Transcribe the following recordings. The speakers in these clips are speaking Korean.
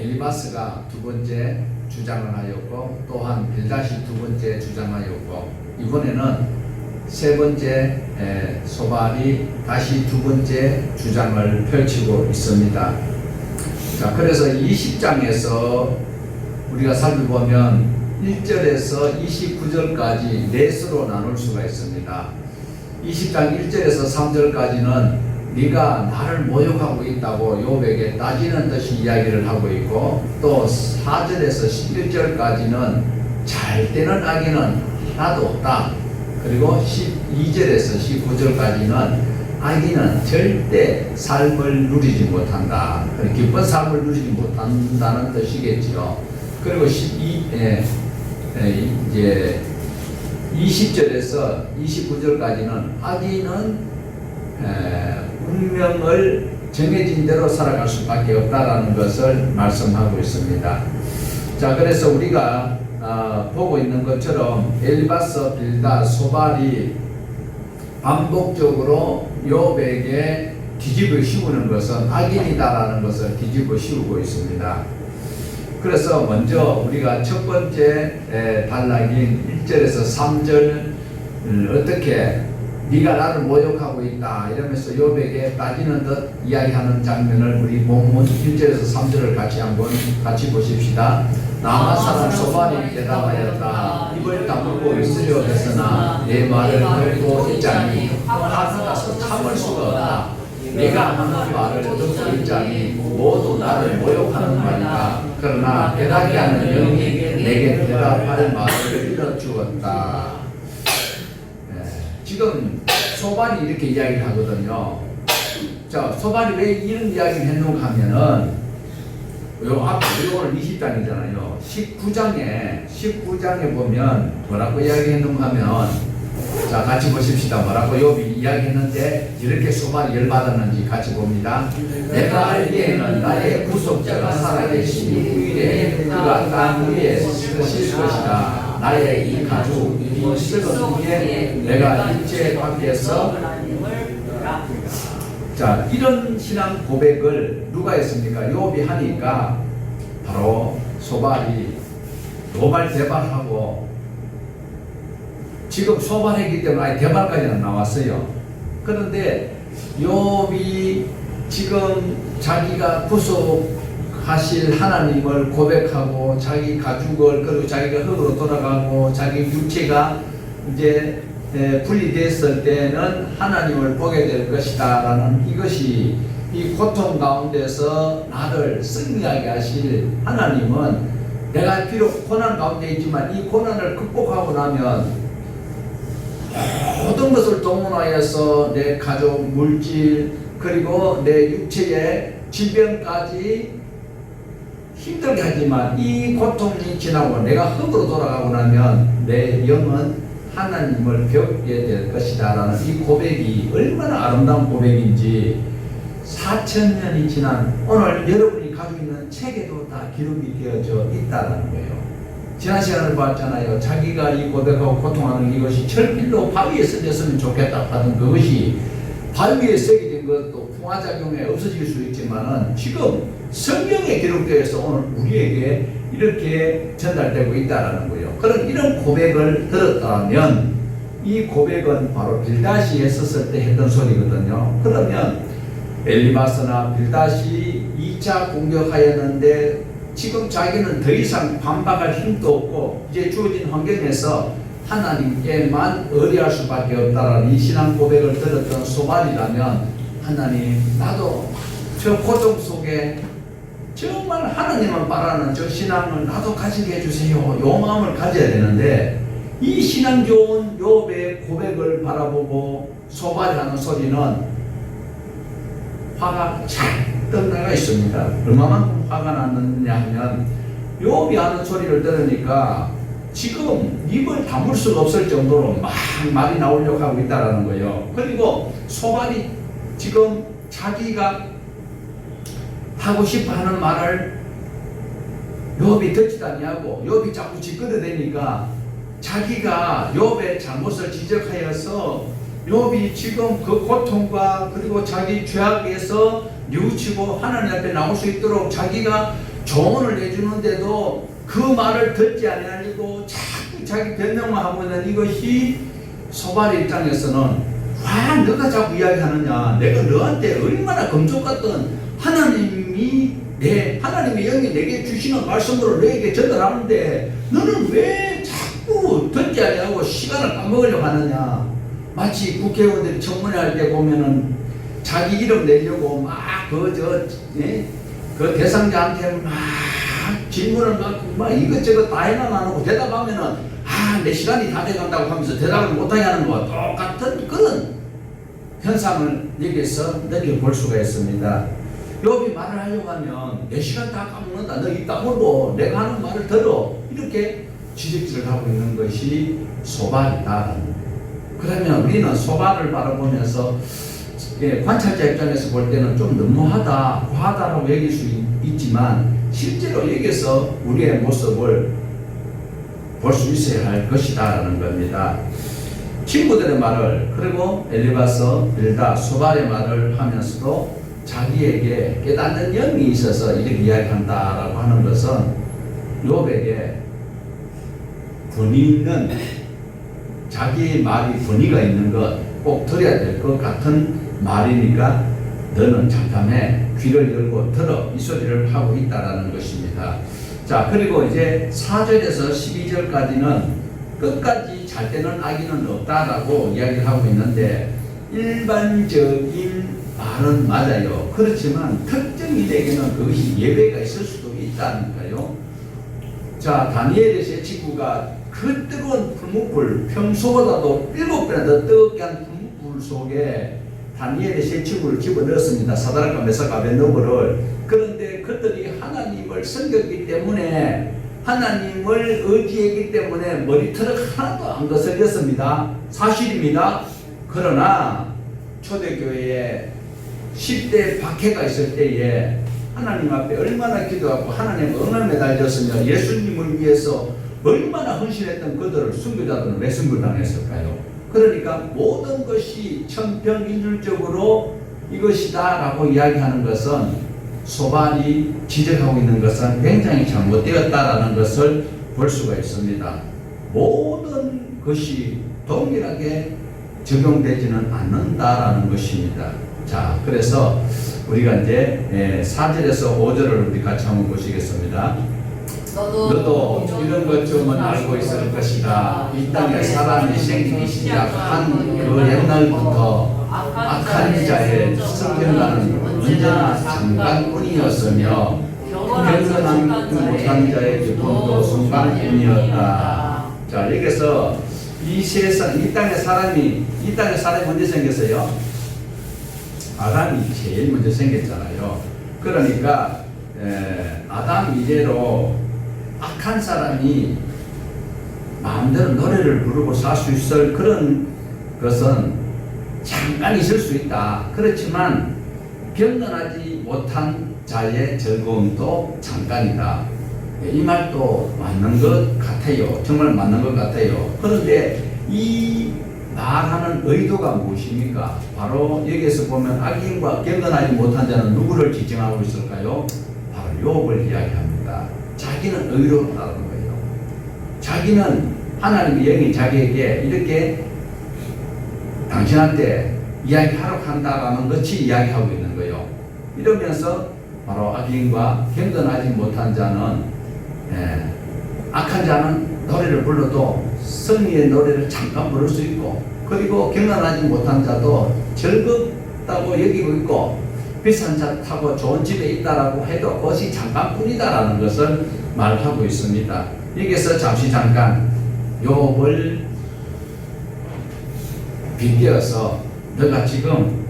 엘리바스가 두 번째 주장을 하였고 또한 빌닷이 두 번째 주장하였고 이번에는 세 번째 소발이 다시 두 번째 주장을 펼치고 있습니다. 자, 그래서 20장에서 우리가 살펴보면 1절에서 29절까지 넷으로 나눌 수가 있습니다. 20장 1절에서 3절까지는 네가 나를 모욕하고 있다고 욥에게 따지는 듯이 이야기를 하고 있고 또 4절에서 11절까지는 잘 되는 아기는 하나도 없다. 그리고 12절에서 19절까지는 아기는 절대 삶을 누리지 못한다. 기쁜 삶을 누리지 못한다는 뜻이겠죠. 그리고 이제 20절에서 29절까지는 아기는 운명을 정해진 대로 살아갈 수밖에 없다라는 것을 말씀하고 있습니다. 자, 그래서 우리가 보고 있는 것처럼 엘리바스, 빌닷, 소발이 반복적으로 욥에게 뒤집어 씌우는 것은 악인이다라는 것을 뒤집어 씌우고 있습니다. 그래서 먼저 우리가 첫 번째 단락인 1절에서 3절 어떻게 네가 나를 모욕하고 있다 이러면서 욥에게 따지는 듯 이야기하는 장면을 우리 본문 1절에서 3절을 같이 보십시다. 나만 사람 소발이 대답하였다. 입을 다물고 있으려 했으나 내 말을 듣고 있자니 화나서 참을 수가 없다. 내가 하는 말을 듣고 있자니 모두 나를 모욕하는 말이다. 그러나 대답이 하는 영이 내게 대답할 말을 잃어주었다. 지금 소발이 이렇게 이야기를 하거든요. 자, 소발이 왜 이런 이야기를 했는가 하면은 요 앞에 오늘 20장이잖아요. 19장에 보면 뭐라고 이야기했는가 하면 자, 같이 보십시다. 뭐라고 욥이 이야기했는데 이렇게 소발이 열받았는지 같이 봅니다. 내가 알기에는 나의 구속자가 살아계시니 후일에 그가 땅 위에 쓰실 것이다. 나의 이 가죽 이 썩은 위에 내가 일제 밖에서 자, 이런 신앙 고백을 누가 했습니까? 욥이 하니까 바로 소발이 노발대발하고 지금 소발했기 때문에 아예 대발까지는 나왔어요. 그런데 욥이 지금 자기가 구속하실 하나님을 고백하고 자기 가죽을 그리고 자기가 흙으로 돌아가고 자기 육체가 이제 분리됐을 때는 하나님을 보게 될 것이다 라는 이것이 이 고통 가운데서 나를 승리하게 하실 하나님은 내가 비록 고난 가운데 있지만 이 고난을 극복하고 나면 모든 것을 동원하여서 내 가족, 물질 그리고 내 육체의 질병까지 힘들게 하지만 이 고통이 지나고 내가 흙으로 돌아가고 나면 내 영은 하나님을 배우게 될 것이다 라는 이 고백이 얼마나 아름다운 고백인지 4000년이 지난 오늘 여러분이 가지고 있는 책에도 다 기록이 되어져 있다는 거예요. 지난 시간을 봤잖아요. 자기가 이 고백하고 고통하는 이것이 철필로 바위에 써졌으면 좋겠다 하던 그것이 바위에 쓰게 된 것도 풍화작용에 없어질 수 있지만은 지금 성경에 기록되어서 오늘 우리에게 이렇게 전달되고 있다는 거예요. 그런 이런 고백을 들었다면 이 고백은 바로 빌닷이 했었을 때 했던 소리거든요. 그러면 엘리바스나 빌닷이 2차 공격하였는데 지금 자기는 더 이상 반박할 힘도 없고 이제 주어진 환경에서 하나님께만 의뢰할 수밖에 없다라는 이 신앙 고백을 들었던 소발이라면 하나님 나도 저 고통 속에 정말 하나님을 바라는 저 신앙을 나도 가지게 해주세요. 요 마음을 가져야 되는데 이 신앙 좋은 욥의 고백을 바라보고 소발이 하는 소리는 화가 잔뜩 나가 있습니다. 얼마만큼 화가 났느냐 하면 욥이 하는 소리를 들으니까 지금 입을 다물 수가 없을 정도로 막 말이 나오려고 하고 있다는 거예요. 그리고 소발이 지금 자기가 하고 싶어 하는 말을 욥이 듣지도 아니하고 욥이 자꾸 짓거려대니까 자기가 욥의 잘못을 지적하여서 욥이 지금 그 고통과 그리고 자기 죄악에서 뉘우치고 하나님 앞에 나올 수 있도록 자기가 조언을 해주는데도 그 말을 듣지 아니하고 자꾸 자기 변명만 하고 있는 이것이 소발의 입장에서는 와 너가 자꾸 이야기하느냐, 내가 너한테 얼마나 금쪽 같던 하나님이 하나님의 영이 내게 주시는 말씀으로 너에게 전달하는데 너는 왜 자꾸 듣지 아니하고 시간을 까먹으려고 하느냐. 마치 국회의원들이 청문회 할 때 보면은 자기 이름 내려고 막 그 대상자한테 막 질문을 막 이것저것 다 해나 안 하고 대답하면은 내 시간이 다 돼간다고 하면서 대답을 못하게 하는 거와 똑같은 그런 현상을 여기서 느껴볼 수가 있습니다. 욥이 말을 하려고 하면 내 시간 다 까먹는다, 너 이 까먹고 내가 하는 말을 들어, 이렇게 지적질을 하고 있는 것이 소발이다. 그러면 우리는 소발을 바라보면서 관찰자 입장에서 볼 때는 좀 너무하다, 과하다라고 여길 수 있지만 실제로 여기서 우리의 모습을 볼 수 있어야 할 것이다라는 겁니다. 친구들의 말을, 그리고 엘리바서, 빌다, 소발의 말을 하면서도 자기에게 깨닫는 영이 있어서 이렇게 이야기한다라고 하는 것은 욥에게 권위 있는, 자기 말이 권위가 있는 것, 꼭 들어야 될 것 같은 말이니까 너는 잠깐에 귀를 열고 들어, 이 소리를 하고 있다라는 것입니다. 자, 그리고 이제 4절에서 12절까지는 끝까지 잘 되는 아기는 없다라고 이야기를 하고 있는데, 일반적인 말은 맞아요. 그렇지만 특정인에게는 그것이 예외가 있을 수도 있다니까요. 자, 다니엘의 세 친구가 그 뜨거운 풀무불, 평소보다도 7배나 더 뜨겁게 한 풀무불 속에 다니엘의 세 친구를 집어넣었습니다. 사드락과 메삭과 아벳느고를. 그런데 그들이 하나님을 섬겼기 때문에, 하나님을 의지했기 때문에 머리털을 하나도 안 거슬렸습니다. 사실입니다. 그러나 초대교회에 10대 박해가 있을 때에 하나님 앞에 얼마나 기도하고 하나님 응을 매달렸으며 예수님을 위해서 얼마나 헌신했던 그들을 순교자들은 왜 순교당했을까요? 그러니까 모든 것이 천편일률적으로 이것이다 라고 이야기하는 것은, 소발이 지적하고 있는 것은 굉장히 잘못되었다라는 것을 볼 수가 있습니다. 모든 것이 동일하게 적용되지는 않는다라는 것입니다. 자, 그래서 우리가 이제 4절에서 5절을 우리 같이 한번 보시겠습니다. 너도 이런 것쯤은 알고 있을 것이다. 이 땅에 사람이 생기기 시작한 그 옛날부터 악한 자의 성경과는 언제나 잠깐뿐이었으며 견선한 못한 자의 기쁨도 순간뿐이었다. 자, 여기서 이 세상, 이 땅에 사람이 언제 생겼어요? 아담이 제일 먼저 생겼잖아요. 그러니까 아담 이래로 악한 사람이 마음대로 노래를 부르고 살 수 있을 그런 것은 잠깐 있을 수 있다. 그렇지만 변론하지 못한 자의 즐거움도 잠깐이다. 이 말도 맞는 것 같아요. 정말 맞는 것 같아요. 그런데 이 말하는 의도가 무엇입니까? 바로 여기에서 보면 악인과 경건하지 못한 자는 누구를 지칭하고 있을까요? 바로 욥을 이야기합니다. 자기는 의롭다는 거예요. 자기는 하나님의 영이 자기에게 이렇게 당신한테 이야기하라고 한다라는 것이 이야기하고 있는 거예요. 이러면서 바로 악인과 경건하지 못한 자는, 악한 자는 노래를 불러도 승리의 노래를 잠깐 부를 수 있고, 그리고 경건하지 못한 자도 즐겁다고 여기고 있고, 비싼 차 타고 좋은 집에 있다라고 해도 그것이 잠깐뿐이다라는 것을 말하고 있습니다. 여기서 잠깐 욥을 빗대어서 너가 지금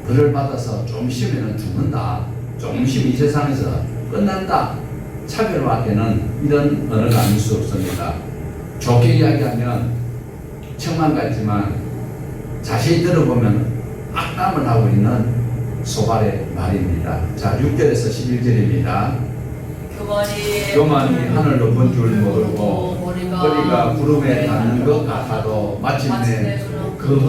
벌을 받아서 좀 쉬면 죽는다, 좀 쉬면 이 세상에서 끝난다, 차별화되는 이런 언어가 아닐 수 없습니다. 좋게 이야기하면 청만 같지만 자세히 들어보면 악담을 하고 있는 소발의 말입니다. 자, 6절에서 11절입니다. 교만이 하늘 높은 줄 모르고 머리가 구름에 닿는 것 같아도 마침내 그도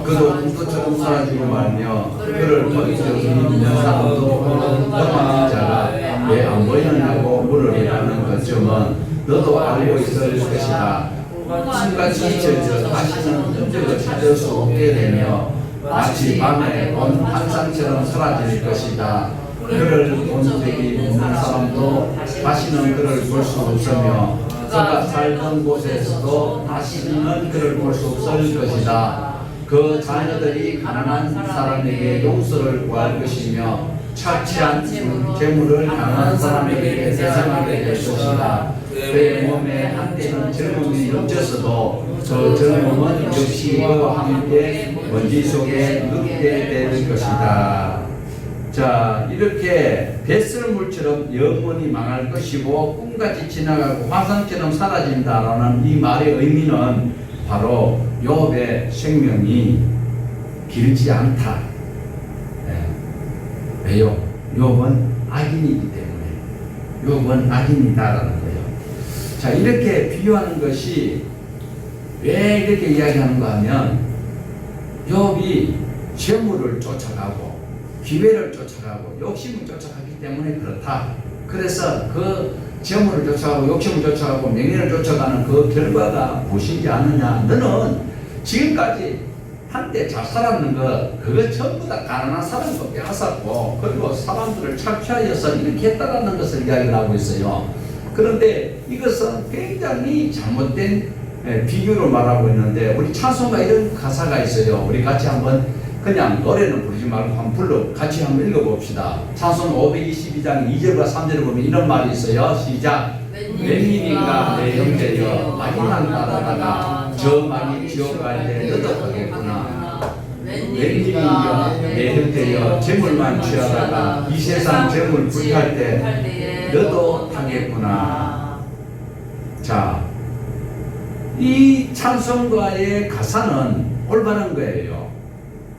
꿈도처럼 사라지고 말며 그를 버리지 않는 사람도 교만한 자가 왜 안 보이느냐고 물으리라는 것쯤은 너도 알고 있을 것이다. 순간시 잊혀져 다시는 흔적을 찾을 수 없게 되며 마치 밤에 본 환상처럼 사라질 것이다. 그를 본 적이 없는 사람도 다시는 그를 볼 수 없으며 그가 살던 곳에서도 다시는 그를 볼 수 없을 것이다. 그 자녀들이 가난한 사람에게 용서를 구할 것이며 착취한 재물을 가난한 사람에게 대상하게 될 것이다. 그의 몸에 한때는 젊음이 넘쳐서도 저 젊음은 역시 그와 함께 먼지 속에 눕게 될 것이다. 자, 이렇게 뱃설물처럼 영원히 망할 것이고 꿈같이 지나가고 화상처럼 사라진다라는 이 말의 의미는 바로 욥의 생명이 길지 않다. 왜요? 욥은 악인이기 때문에. 욥은 악인이다라는 거예요. 자, 이렇게 비유하는 것이 왜 이렇게 이야기하는가 하면 욥이 재물을 쫓아가고 기회를 쫓아가고 욕심을 쫓아가기 때문에 그렇다. 그래서 그 재물을 쫓아가고 욕심을 쫓아가고 명예를 쫓아가는 그 결과가 무엇이지 않느냐. 너는 지금까지 한때 잘 살았는 그거 전부 다 가난한 사람도 빼앗았고 그리고 사람들을 착취하여서 이렇게 했다라는 것을 이야기를 하고 있어요. 그런데 이것은 굉장히 잘못된 비유로 말하고 있는데 우리 찬송가 이런 가사가 있어요. 우리 같이 한번 그냥 노래는 부르지 말고 한번 불러 같이 한번 읽어봅시다. 찬송 522장 2절과 3절을 보면 이런 말이 있어요. 시작. 웬일인가 내 형제여 마귀만 따라다가 저 마귀 지옥 갈 때 너도 가겠구나. 웬일인가 내 형제여 재물만 취하다가 이 세상 재물 불탈 때 너도 타겠구나. 자, 이 찬송가의 가사는 올바른 거예요.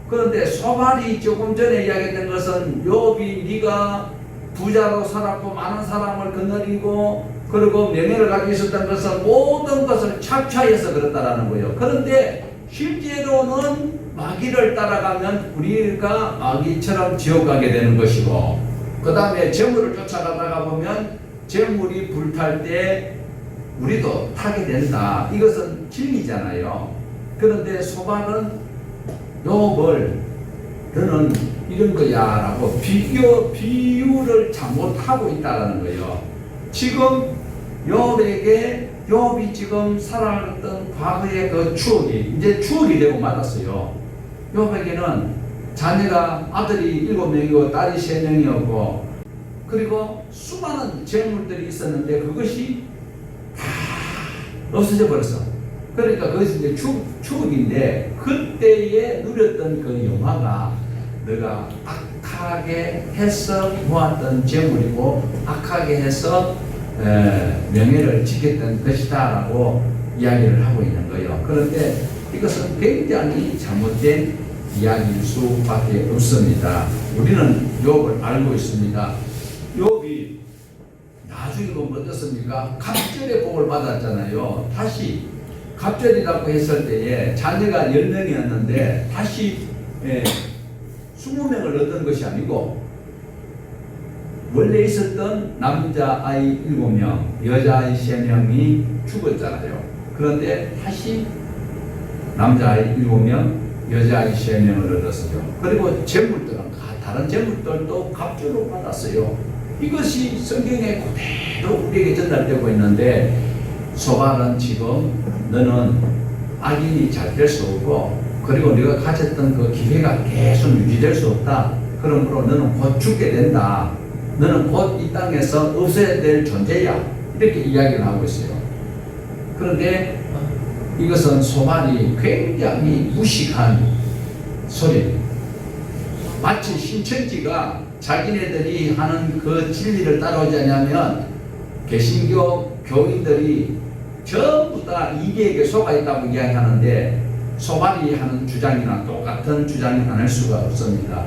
그런데 소발이 조금 전에 이야기했던 것은 욥이 네가 부자로 살았고 많은 사람을 거느리고 그리고 명예를 가지고 있었던 것은 모든 것을 착취하여서 그렇다라는 거예요. 그런데 실제로는 마귀를 따라가면 우리가 마귀처럼 지옥 가게 되는 것이고 그 다음에 재물을 쫓아가다가 보면 재물이 불탈 때 우리도 타게 된다. 이것은 진리잖아요. 그런데 소발은 욥을 너는 이런 거야 라고 비유를 잘못하고 있다는 거예요. 지금 욥이 지금 살아갔던 과거의 그 추억이 이제 추억이 되고 말았어요. 욥에게는 자녀가 아들이 7명이고 딸이 3명이었고 그리고 수많은 재물들이 있었는데 그것이 다 없어져 버렸어. 그러니까 그것이 이제 추억인데 그때에 누렸던 그 영화가 너가 악하게 해서 모았던 재물이고 악하게 해서 명예를 지켰던 것이다 라고 이야기를 하고 있는 거예요. 그런데 이것은 굉장히 잘못된 이야기일 수밖에 없습니다. 우리는 욥을 알고 있습니다. 욥이 나중에 보면 어떻습니까? 갑절의 복을 받았잖아요. 다시 갑절이라고 했을 때에 자녀가 10명이었는데 다시 20명을 얻은 것이 아니고 원래 있었던 남자아이 7명, 여자아이 3명이 죽었잖아요. 그런데 다시 남자아이 7명, 여자아이 3명을 얻었어요. 그리고 재물들은 다른 재물들도 갑절로 받았어요. 이것이 성경에 그대로 우리에게 전달되고 있는데 소발은 지금 너는 악인이 잘 될 수 없고 그리고 네가 가졌던 그 기회가 계속 유지될 수 없다. 그러므로 너는 곧 죽게 된다. 너는 곧 이 땅에서 없어야 될 존재야. 이렇게 이야기를 하고 있어요. 그런데 이것은 소발이 굉장히 무식한 소리. 마치 신천지가 자기네들이 하는 그 진리를 따라오지 않으면 개신교 교인들이 전부 다 이계에게 속아 있다고 이야기하는데 소발이 하는 주장이나 똑같은 주장이 아닐 수가 없습니다.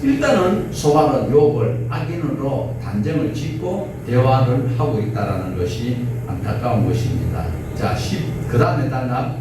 일단은 소발은 욥을 악인으로 단정을 짓고 대화를 하고 있다는 것이 안타까운 것입니다. 자, 그 다음에 단락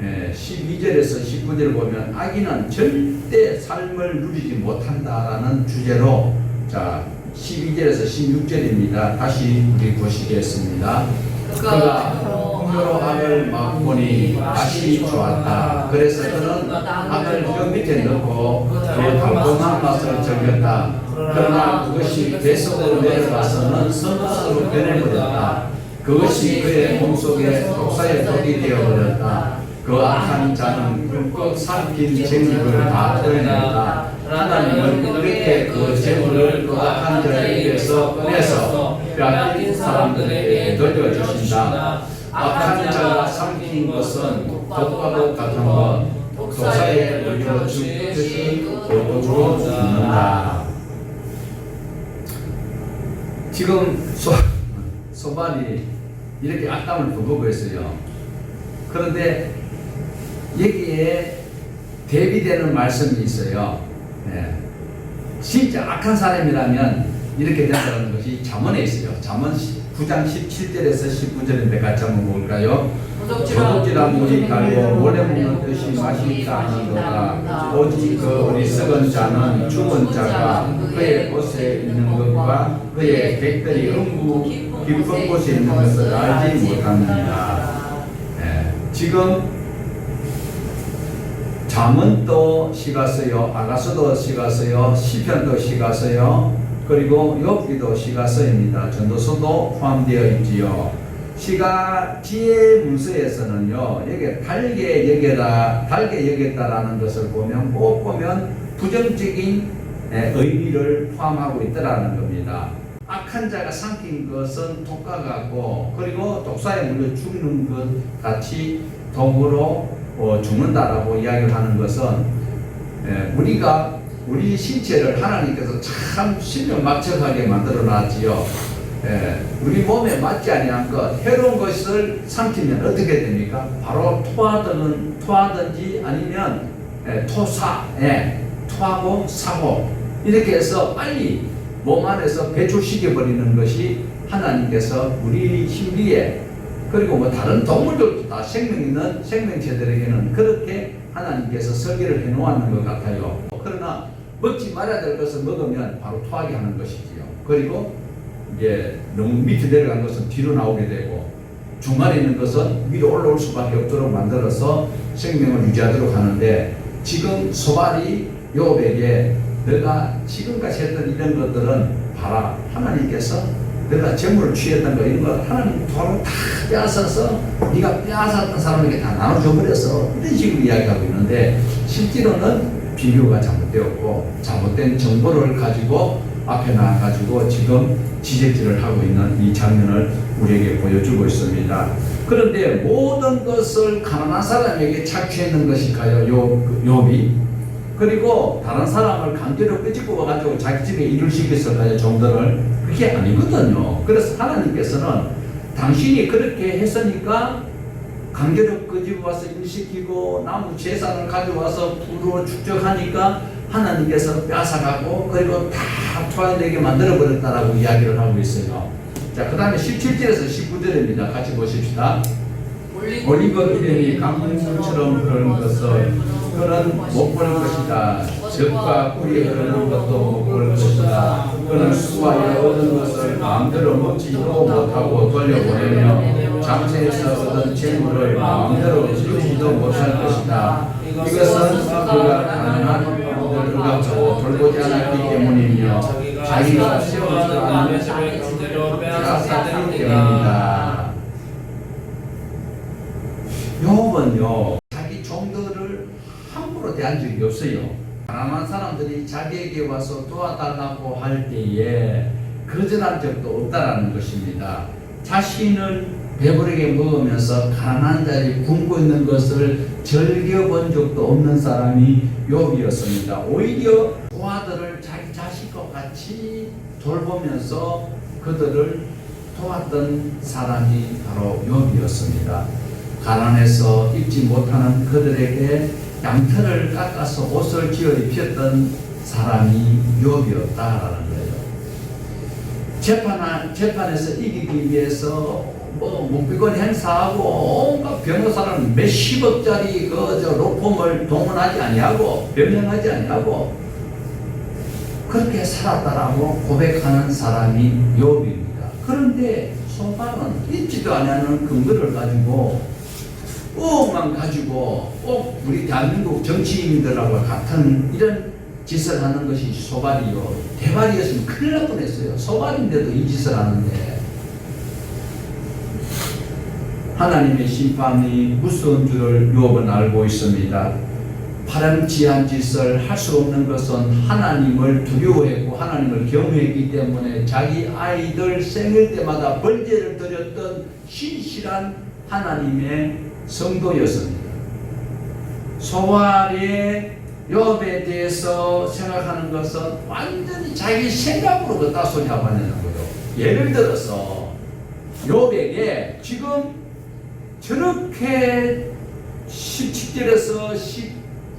12절에서 19절을 보면 악인은 절대 삶을 누리지 못한다라는 주제로 자 12절에서 16절입니다. 다시 우리 보시겠습니다. 그가 풍요로 악을 맛보니 맛이 좋았다. 그래서 그는 악을 혀 밑에 넣고 그 달콤한 맛을 즐겼다. 그러나 그것이 뱃속으로 내려가서는 선맛으로 변해버렸다. 그것이 그의 몸속에 독사의 독이 되어버렸다. 그 악한 자는 꿀꺽 삼킨 재물을 다 떼어낸다. 하나님은 그렇게 그 재물을 그 악한 자의 입에서 꺼내서 빼앗긴 사람들에게 돌려주신다. 악한 자가 삼킨 것은 독과도 같은 것, 독사에 물려 죽듯이 도둑으로 죽는다. 지금 소발이 이렇게 악담을 부르고 있어요. 그런데 여기에 대비되는 말씀이 있어요. 네. 진짜 악한 사람이라면 이렇게 된다는 것이 잠언에 있어요. 잠언 9장 17절에서 19절인데 같이 한번 볼까요? 도둑질한 물이 갈고 오래 묵는 듯이 맛이 있다 하시도다. 오직 그 어리석은 자는 죽은 자가 그의 곳에 있는 것과 그의 객들이 음부 깊은 곳에 있는 것을 알지 못합니다. 네. 지금 잠언도 시가 써요. 아가서도 시가 써요. 시편도 시가 써요. 그리고 욥기도 시가 써입니다. 전도서도 포함되어 있지요. 시가 지혜 문서에서는요, 여기 달게 여겼다라는 것을 보면 꼭 보면 부정적인 의미를 포함하고 있다라는 겁니다. 악한 자가 삼킨 것은 독과 같고, 그리고 독사에 물려 죽는 것 같이 독으로 죽는다라고 이야기를 하는 것은 우리가 우리 신체를 하나님께서 참 신명막측하게 만들어 놨지요. 우리 몸에 맞지 아니한 것, 해로운 것을 삼키면 어떻게 됩니까? 바로 토하든지 아니면 토하고 사고, 이렇게 해서 빨리 몸 안에서 배출시켜 버리는 것이 하나님께서 우리 심리에, 그리고 뭐 다른 동물들도 다 생명 있는 생명체들에게는 그렇게 하나님께서 설계를 해 놓았는 것 같아요. 그러나 먹지 말아야 될 것을 먹으면 바로 토하게 하는 것이지요. 그리고 이제 너무 밑에 내려간 것은 뒤로 나오게 되고, 중간에 있는 것은 위로 올라올 수밖에 없도록 만들어서 생명을 유지하도록 하는데, 지금 소발이 욥에게 너가 지금까지 했던 이런 것들은 봐라, 하나님께서 너가 재물을 취했던 거 이런 거 하나님 바로 다 빼앗아서 네가 빼앗았던 사람에게 다 나눠줘 버렸어, 이런 식으로 이야기하고 있는데, 실제로는 비교가 잘못되었고 잘못된 정보를 가지고 앞에 나와가지고 지금 지적질을 하고 있는 이 장면을 우리에게 보여주고 있습니다. 그런데 모든 것을 가난한 사람에게 착취했는 것일까요, 욥이? 그리고 다른 사람을 강제로 끄집고 와가지고 자기 집에 일을 시켰을까요, 종들을? 그게 아니거든요. 그래서 하나님께서는 당신이 그렇게 했으니까 강제로 끄집어 와서 일시키고 나무 재산을 가져와서 부로 축적하니까 하나님께서 뺏어가고 그리고 다 토하게 만들어버렸다라고 이야기를 하고 있어요. 자, 그 다음에 17절에서 19절입니다. 같이 보십시다. 올리브 기름이 강물처럼 흐르는 것을 그는 못 볼 것이다. 젖과 꿀이 흐르는 것도 못 볼 것이다. 그는 수와에 얻은 것을 마음대로 먹지도 못하고 돌려보내며 장세에서 얻은 재물을 마음대로 누리지도 못할 것이다. 이것은 그가 가난한 병들을 갖고 돌보지 않았기 때문이며 자기가 세우지 않은 빼앗았기 때문이다. 욥은요, 자기 종들을 함부로 대한 적이 없어요. 가난한 사람들이 자기에게 와서 도와달라고 할 때에 거절한 적도 없다라는 것입니다. 자신을 배부르게 먹으면서 가난한 자리 굶고 있는 것을 즐겨본 적도 없는 사람이 욥이었습니다. 오히려 도와들을 자기 자식과 같이 돌보면서 그들을 도왔던 사람이 바로 욥이었습니다. 가난해서 입지 못하는 그들에게 양털을 깎아서 옷을 지어 입혔던 사람이 욥이었다라는 거예요. 재판에서 이기기 위해서 묵비권 행사하고 온갖 변호사는 몇십억짜리 로펌을 동원하지 아니하고 변명하지 아니하고 그렇게 살았다라고 고백하는 사람이 욥입니다. 그런데 소발은 있지도 않은 근거를 가지고 의혹만 가지고 꼭 우리 대한민국 정치인들하고 같은 이런 짓을 하는 것이 소발이요. 대발이었으면 큰일 날 뻔했어요. 소발인데도 이 짓을 하는데 하나님의 심판이 무서운 줄을 욥은 알고 있습니다. 파렴치한 짓을 할 수 없는 것은 하나님을 두려워했고 하나님을 경외했기 때문에 자기 아이들 생일 때마다 번제를 드렸던 신실한 하나님의 성도였습니다. 소발의 욥에 대해서 생각하는 것은 완전히 자기 생각으로 그따 소리 하고 하는 거예요. 예를 들어서 욥에게 지금 저렇게 17절에서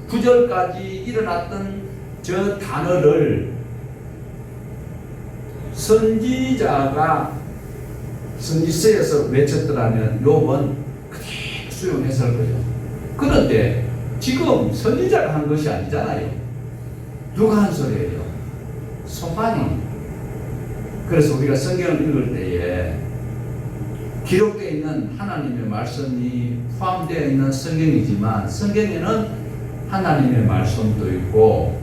19절까지 일어났던 저 단어를 선지자가 선지서에서 외쳤더라면 욥은 그대로 수용했을 거예요. 그런데 지금 선지자가 한 것이 아니잖아요. 누가 한 소리예요? 소발이. 그래서 우리가 성경을 읽을 때에 기록되어 있는 하나님의 말씀이 포함되어 있는 성경이지만 성경에는 하나님의 말씀도 있고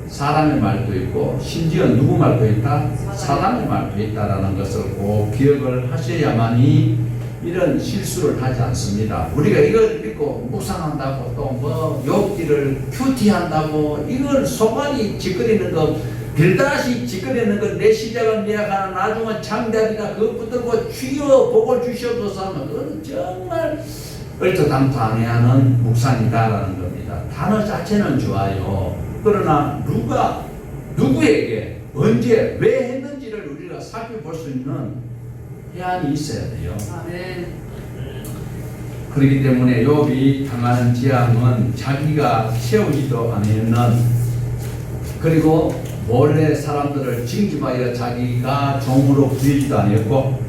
사람의 말도 있고 심지어 누구 말도 있다? 사람의 말도 있다라는 것을 꼭 기억을 하셔야만이 이런 실수를 하지 않습니다. 우리가 이걸 믿고 묵상한다고 또 뭐 욥기를 큐티한다고 이걸 소발이 짓거리는 거 빌다시 짓거리는 거 내 시작은 미약하나 나중은 창대하리라 그것 붙들고 주여 복을 주시옵소서 하면 그건 정말 얼토당토하는 묵상이다라는 겁니다. 단어 자체는 좋아요. 그러나 누구에게 언제 왜 했는지를 우리가 살펴볼 수 있는 해안이 있어야 돼요. 아멘. 그렇기 때문에 욥이 당하는 재앙은 자기가 세우지도 않는 그리고 몰래 사람들을 징집하여 자기가 종으로 부리지도 아니었고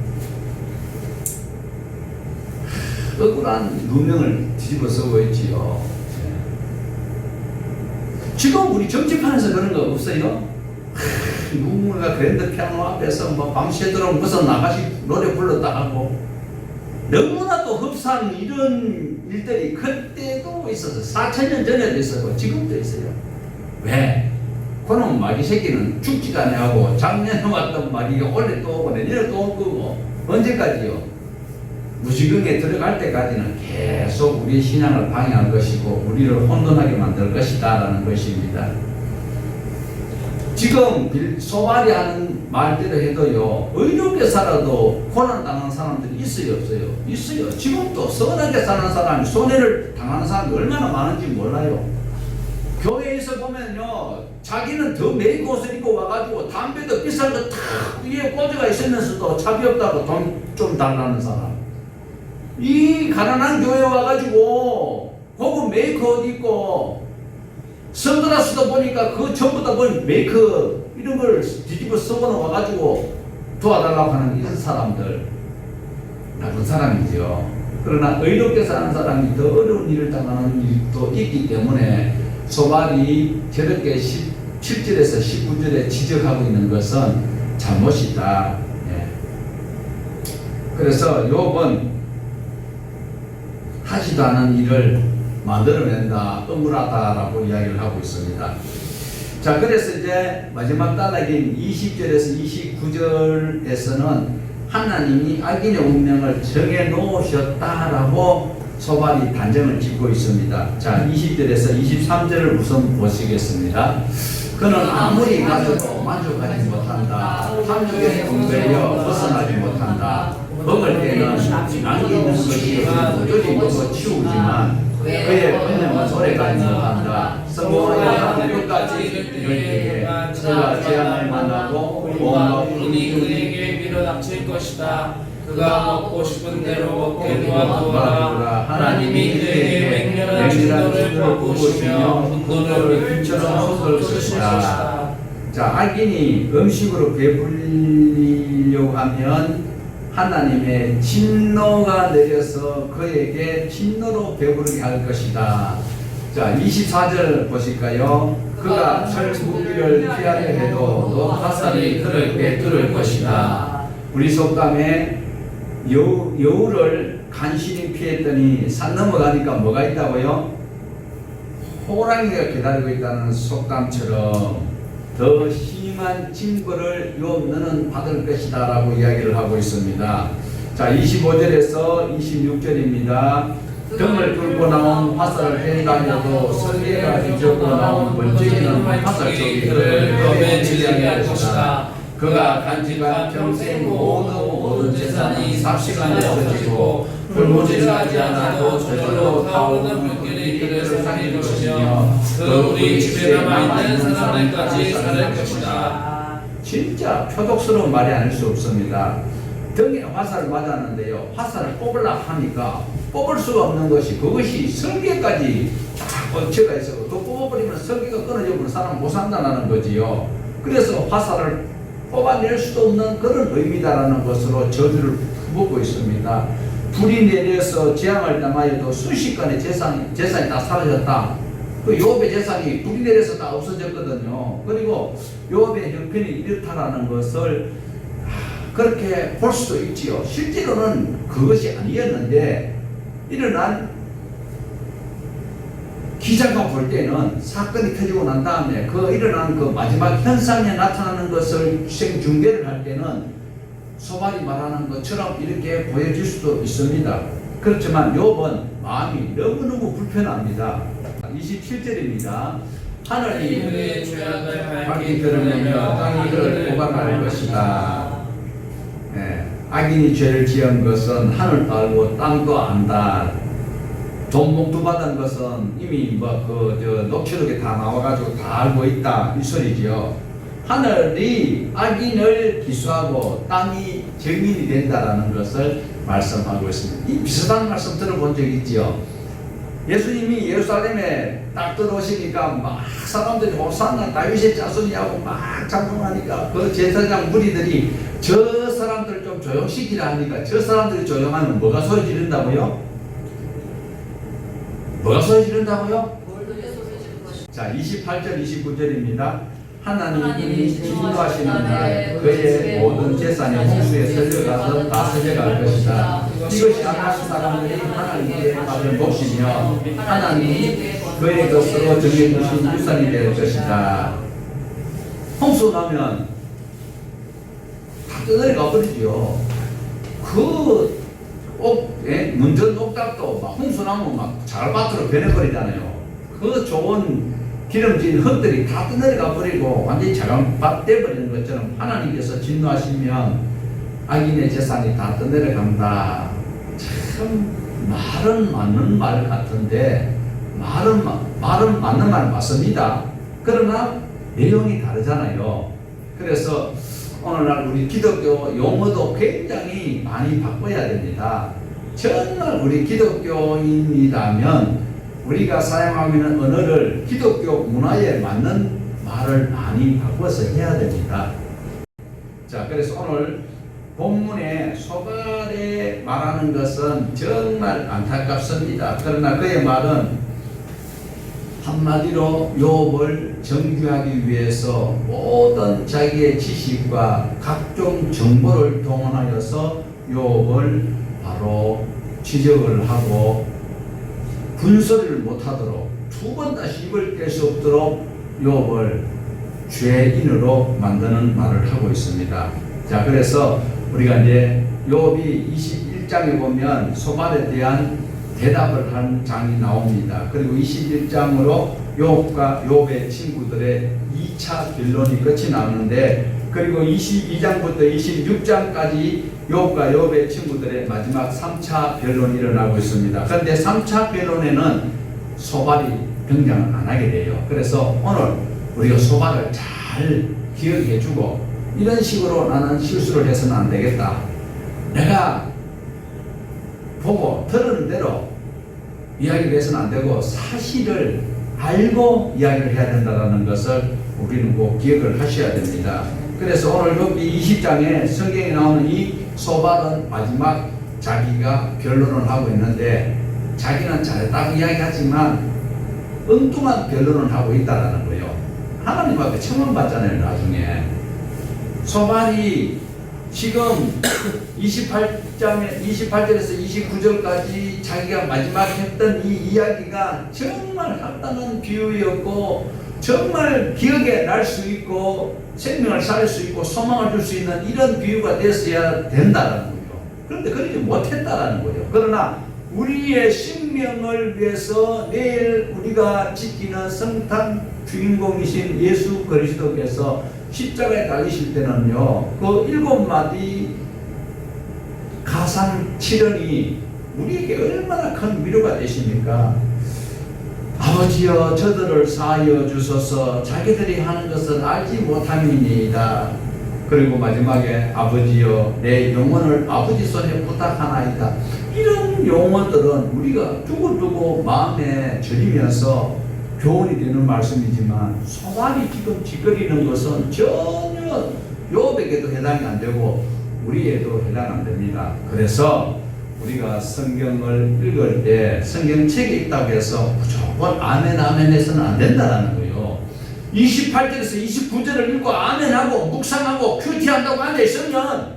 억울한 누명을 뒤집어 쓰고 있지요. 지금 우리 정치판에서 그런 거 없어요? 누군가 그랜드 피아노 앞에서 뭐 밤새도록 무슨 나가시 노래 불렀다 하고 너무나도 흡사한 이런 일들이 그때도 있었어요. 4,000년 전에도 있었고 지금도 있어요. 왜? 그놈 마귀 새끼는 죽지가 않냐고 작년에 왔던 마귀가 올해 또 오고 내년에 또 올 거고 언제까지요? 무지경에 들어갈 때까지는 계속 우리의 신앙을 방해할 것이고 우리를 혼돈하게 만들 것이다 라는 것입니다. 지금 소발이 하는 말대로 해도요 의롭게 살아도 고난당하는 사람들이 있어요 없어요? 있어요. 지금도 선하게 사는 사람이 손해를 당하는 사람이 얼마나 많은지 몰라요. 교회에서 보면요 자기는 더 메이크 옷을 입고 와가지고 담배도 비싼 거 탁 위에 꽂아가 있으면서도 차비 없다고 돈 좀 달라는 사람, 이 가난한 교회에 와가지고 고급 메이크 옷 입고 선글라스도 보니까 그거 전부 다 보니 메이크 이런 걸 뒤집어 쓰고 와가지고 도와달라고 하는 이런 사람들 나쁜 사람이죠. 그러나 의롭게 사는 사람이 더 어려운 일을 당하는 일도 있기 때문에 소발이 저렇게 17절에서 19절에 지적하고 있는 것은 잘못이다. 예. 그래서 욥은 하지도 않은 일을 만들어낸다, 억울하다라고 이야기를 하고 있습니다. 자, 그래서 이제 마지막 단락인 20절에서 29절에서는 하나님이 악인의 운명을 정해 놓으셨다라고 소발이 단정을 짓고 있습니다. 자, 20절에서 23절을 우선 보시겠습니다. 그는 아무리 가져도 만족하지 못한다. 탐욕에 붕괴하여 벗어나지 못한다. 먹을 때는 남기는 것이 도저히 먹어 치우지만 그의 번영은 오래가지 못한다. 성공하여 하는 끝까지 이르게 그가 재앙을 만나고 몸과 운이 그에게 밀어닥칠 것이다. 그가 먹고 싶은 대로 먹게 놓아두어라. 하나님이 그에게 맹렬한 진노를 부으시며 분노를 빛처럼 쏟을 것이다. 자, 악인이 음식으로 배불리려고 하면 하나님의 진노가 내려서 그에게 진노로 배부르게 할 것이다. 자, 24절 보실까요? 그가 철 무기를 피하려 해도 또 화살이 그를 꿰뚫을 것이다. 우리 속담에 여우를 간신히 피했더니 산 넘어가니까 뭐가 있다고요? 호랑이가 기다리고 있다는 속담처럼 더 심한 징벌을 너는 받을 것이다 라고 이야기를 하고 있습니다. 자, 25절에서 26절입니다. 등을 뚫고 나온 화살을 뺀다며도 설계가 뒤집고 나온 번쩍이는 화살촉이 그를 검에 찔리게 할 것이다. 그가 간직한 평생 모든 재산이 삽시간에 없어지고 불모질하지 않아도 저절로 타오르는 물결이 그를 살릴 것이며 그 우리 집에 남아있는 사람들까지 살릴 것이다. 진짜 표독스러운 말이 아닐 수 없습니다. 등에 화살을 맞았는데요, 화살을 뽑으려고 하니까 뽑을 수가 없는 것이, 그것이 설계까지 딱 얹혀가 있어. 또 뽑아버리면 설계가 끊어져 버리면 사람 못 산다는 거지요. 그래서 화살을 뽑아낼 수도 없는 그런 의미다라는 것으로 저주를 품고 있습니다. 불이 내려서 재앙을 당하여도 순식간에 재산이 다 사라졌다. 그 요업의 재산이 불이 내려서 다 없어졌거든요. 그리고 요업의 형편이 이렇다라는 것을 그렇게 볼 수도 있지요. 실제로는 그것이 아니었는데 일어난 기자가 볼 때는 사건이 터지고 난 다음에 그 일어난 그 마지막 현상에 나타나는 것을 생중계를 할 때는 소발이 말하는 것처럼 이렇게 보여질 수도 있습니다. 그렇지만 욥은 마음이 너무너무 불편합니다. 27절입니다. 하늘이 그의 죄악을 밝히 드러내며 땅이 그를 보관할 것이다. 네. 악인이 죄를 지은 것은 하늘도 알고 땅도 안다. 돈 목도 받은 것은 이미 녹취록에 다 나와가지고 다 알고 있다 이 소리지요. 하늘이 악인을 기수하고 땅이 정인이 된다라는 것을 말씀하고 있습니다. 이 비슷한 말씀 들어본 적 있지요. 예수님이 예루살렘에 딱 들어오시니까 막 사람들이 호산나 다윗의 자손이라고 막 찬송하니까 그 제사장 무리들이 저 사람들 좀 조용시키라 하니까 저 사람들이 조용하면 뭐가 소리 지른다고요? 뭐가 소리 지른다고요? 자, 28절 29절입니다. 하나님이 진노하시는 날 그의 모든 재산이 홍수에 설려가서 다 설려갈 것이다. 이것이 아가스 사람들이 하나님께 받은 몫이며 하나님이 그의 것으로 정해주신 유산이 될 것이다. 홍수 나면 다 떠내려가 버리죠. 문전 옥답도 막 홍수 나면 막 자갈밭으로 변해버리잖아요. 그 좋은 기름진 흙들이 다 떠내려가 버리고 완전히 자갈밭 돼버리는 것처럼 하나님께서 진노하시면 악인의 재산이 다 떠내려간다. 참 말은 맞는 말 같은데 말은 맞는 말 맞습니다. 그러나 내용이 다르잖아요. 그래서 오늘날 우리 기독교 용어도 굉장히 많이 바꿔야 됩니다. 정말 우리 기독교인이라면 우리가 사용하고 있는 언어를 기독교 문화에 맞는 말을 많이 바꿔서 해야 됩니다. 자, 그래서 오늘 본문에 소발에 말하는 것은 정말 안타깝습니다. 그러나 그의 말은 한마디로 욥을 정죄하기 위해서 모든 자기의 지식과 각종 정보를 동원하여서 욥을 바로 지적을 하고 분소리를 못하도록 두 번 다시 입을 뗄 수 없도록 욥을 죄인으로 만드는 말을 하고 있습니다. 자, 그래서 우리가 이제 욥이 21장에 보면 소발에 대한 대답을 한 장이 나옵니다. 그리고 21장으로 욥과 욥의 친구들의 2차 변론이 끝이 나는데, 그리고 22장부터 26장까지 욥과 욥의 친구들의 마지막 3차 변론이 일어나고 있습니다. 그런데 3차 변론에는 소발이 등장을 안 하게 돼요. 그래서 오늘 우리가 소발을 잘 기억해주고 이런 식으로 나는 실수를 해서는 안 되겠다. 내가 보고 들은 대로 이야기를 해서는 안 되고 사실을 알고 이야기를 해야 된다는 것을 우리는 꼭 기억을 하셔야 됩니다. 그래서 오늘 여기 20장에 성경에 나오는 이 소발은 마지막 자기가 변론을 하고 있는데 자기는 잘했다고 이야기하지만 엉뚱한 변론을 하고 있다는 거예요. 하나님 앞에 청원받잖아요. 나중에 소발이 지금 28절에서 29절까지 자기가 마지막 했던 이 이야기가 정말 간단한 비유였고 정말 기억에 날 수 있고 생명을 살릴 수 있고 소망을 줄 수 있는 이런 비유가 됐어야 된다라는 거죠. 그런데 그러지 못했다라는 거죠. 그러나 우리의 생명을 위해서 내일 우리가 지키는 성탄 주인공이신 예수 그리스도께서 십자가에 달리실 때는요, 그 7마디 가상 7언이 우리에게 얼마나 큰 위로가 되십니까? 아버지여 저들을 사하여 주소서 자기들이 하는 것을 알지 못함이니이다. 그리고 마지막에 아버지여 내 영혼을 아버지 손에 부탁하나이다. 이런 용어들은 우리가 두고두고 마음에 절이면서 교훈이 되는 말씀이지만 소말이 지금 짓거리는 것은 전혀 요백에도 해당이 안 되고 우리에도 해당 안 됩니다. 그래서 우리가 성경을 읽을 때 성경책에 있다고 해서 무조건 아멘 아멘 해서는 안 된다는 거예요. 28절에서 29절을 읽고 아멘하고 묵상하고 큐티한다고 앉아있으면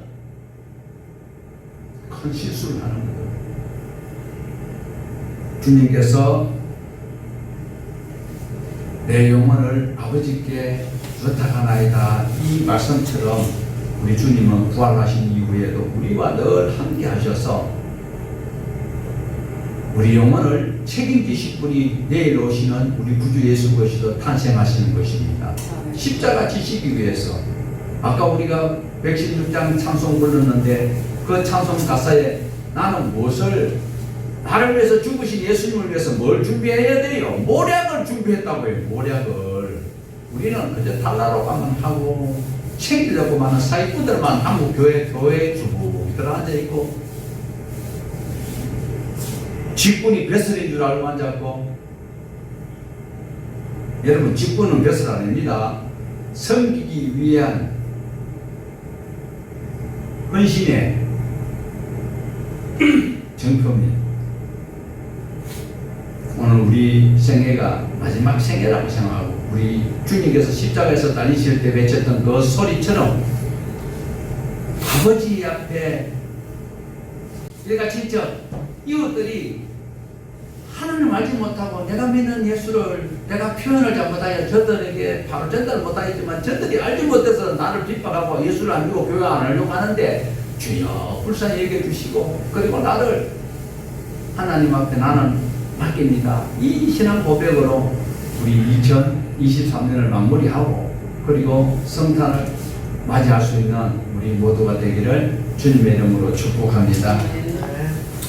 큰 실수를 하는 거예요. 주님께서 내 영혼을 아버지께 부탁하나이다 이 말씀처럼 우리 주님은 부활하신 이후에도 우리와 늘 함께 하셔서 우리 영혼을 책임지실 분이 내일 오시는 우리 구주 예수 그리스도 탄생하시는 것입니다. 십자가 지시기 위해서 아까 우리가 116장 찬송 불렀는데 그 찬송 가사에 나는 무엇을 나를 위해서 죽으신 예수님을 위해서 뭘 준비해야 돼요? 모략을 준비했다고 해요. 모략을. 우리는 그저 달라로만 하고 챙기려고만 하는 사기꾼들만 한국 교회 주부 들어 앉아있고 직분이 벼슬인 줄 알고 앉았고 여러분 직분은 벼슬 아닙니다. 섬기기 위한 헌신의 정품입니다. 오늘 우리 생애가 마지막 생애라고 생각하고 우리 주님께서 십자가에서 달리실 때 외쳤던 그 소리처럼 아버지 앞에 내가 진짜 이웃들이 하나님을 알지 못하고 내가 믿는 예수를 내가 표현을 잘못하여 저들에게 바로 전달을 못하였지만 저들이 알지 못해서 나를 핍박하고 예수를 안 주고 교회 안 하려고 하는데 주여 불쌍히 여겨 주시고 그리고 나를 하나님 앞에 나는 맡깁니다. 이 신앙 고백으로 우리 2023년을 마무리하고 그리고 성탄을 맞이할 수 있는 우리 모두가 되기를 주님의 이름으로 축복합니다.